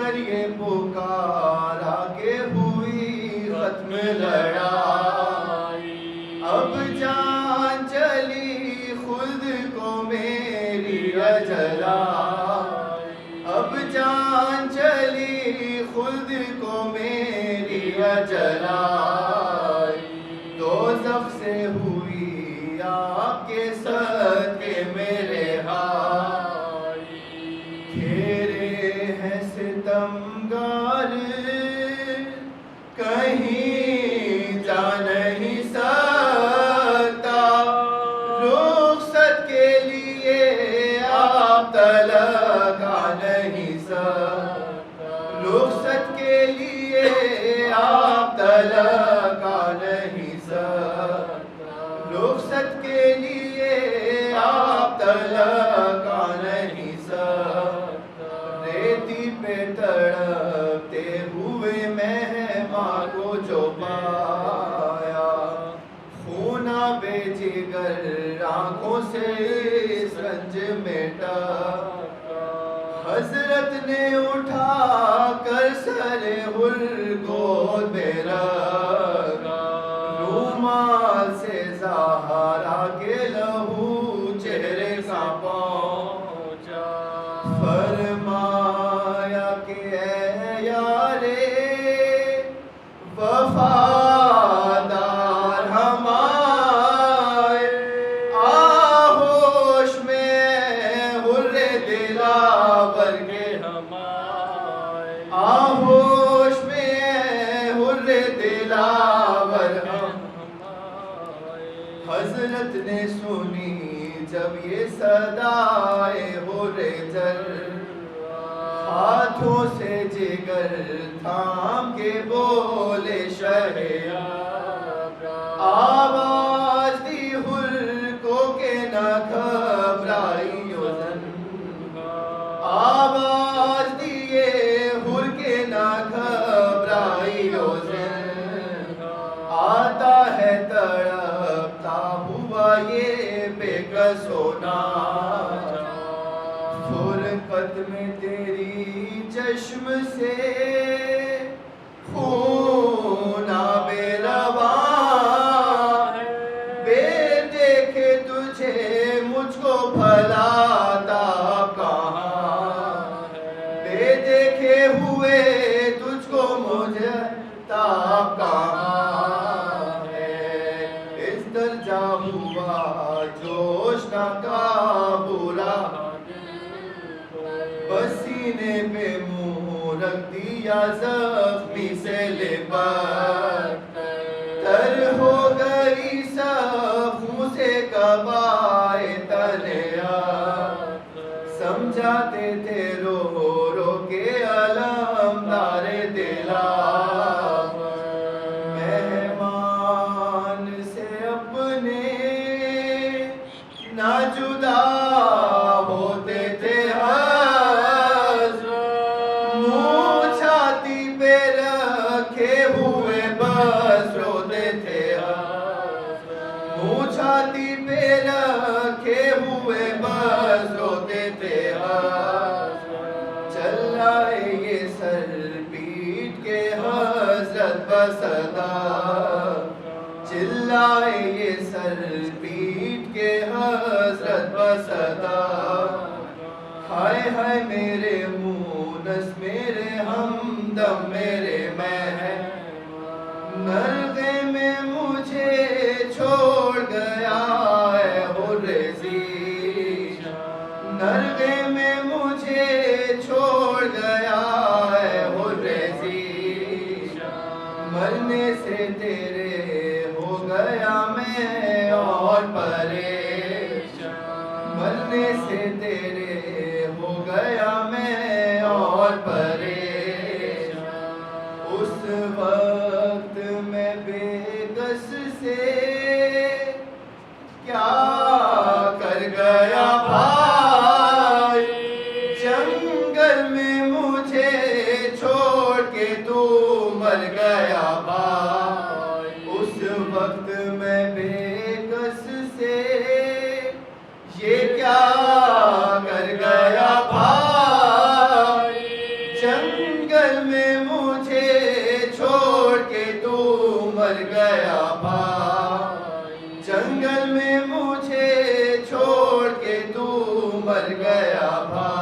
کر یہ پکارا کہ ہوئی ختم لڑائی، اب جان چلی خود کو میری اجل آئی، اب جان چلی خود کو میری اجل آئی، دوزخ سے ہوئی آپ کے صدقے میرے ہائی، گھیرے ہیں ستمگار کہیں جا نہیں سکتا، رخصت کے لیے آپ تلک آ نہیں سکتا، رخصت کے لیے آپ تلک آ نہیں سکتا، رخصت کے لیے آپ تلک آ نہیں سکتا، ریتی پہ تڑپتے ہوئے مہماں کو جو پایا، خونا بے جگر آنکھوں سے اس رنج میں ٹپکا، حضرت نے اٹھا کر سر حر گود میں رکھا، رومال سے زہرا کے لہو چہرے کا پہنچا، فرمایا کہ اے یارے وفادار ہمارے، آہوش میں حر دلاور کے ہمارے، آہوش میں حر دلاور ہمارے، حضرت نے سنی جب یہ صدائے حر جر، ہاتھوں سے جگر تھام کے بولے شہریار، آواز دی حر کو کہ نہ گھبرائی ہو زنہار، آواز دیے حر کے نہ گھبرائی ہو زنہار، آتا ہے تڑپتا ہوا یہ بے کس ہونا، فرقت میں تیری چشم سے خون بے رواں ہے، بے دیکھے تجھے مجھ کو بھلا تاب کہاں ہے، بے دیکھے ہوئے تجھ کو مجھے تاب کہاں ہے، اس درجہ ہوا جوش نہ قابو رہا، بس سینے پہ منہ رکھ دیا زخمی سے لپٹ تر، ہو گئی صفوں سے قبائے تنیا، سمجھاتے تھے رو رو کے علمدار دلاور، مہمان سے اپنے نہ جدا ہوتے تھے، منہ چھاتی پہ رکھے ہوئے بس روتے تھے، منہ چھاتی پہ رکھے ہوئے بس روتے تھے، چل آئے یہ سر پیٹ کے حضرت بصدا، چلائے یہ سر پیٹ کے حضرت بصدا، ہائے ہائے میرے مونس میرے ہمدم میرے مہمان، نرغے میں مجھے چھوڑ گیا ہے حر ذیشان، نرغے میں مجھے چھوڑ گیا ہے حر ذیشان، مرنے سے تیرے ہو گیا میں اور پریشان، مرنے سے تیرے ہو گیا میں اور پریشان، اس وقت میں بے کس سے کیا کر گیا بھائی، جنگل میں مجھے چھوڑ کے تو مر گیا بھائی، اس وقت میں بے کس سے یہ کیا کر گیا بھائی، مر گیا بھائی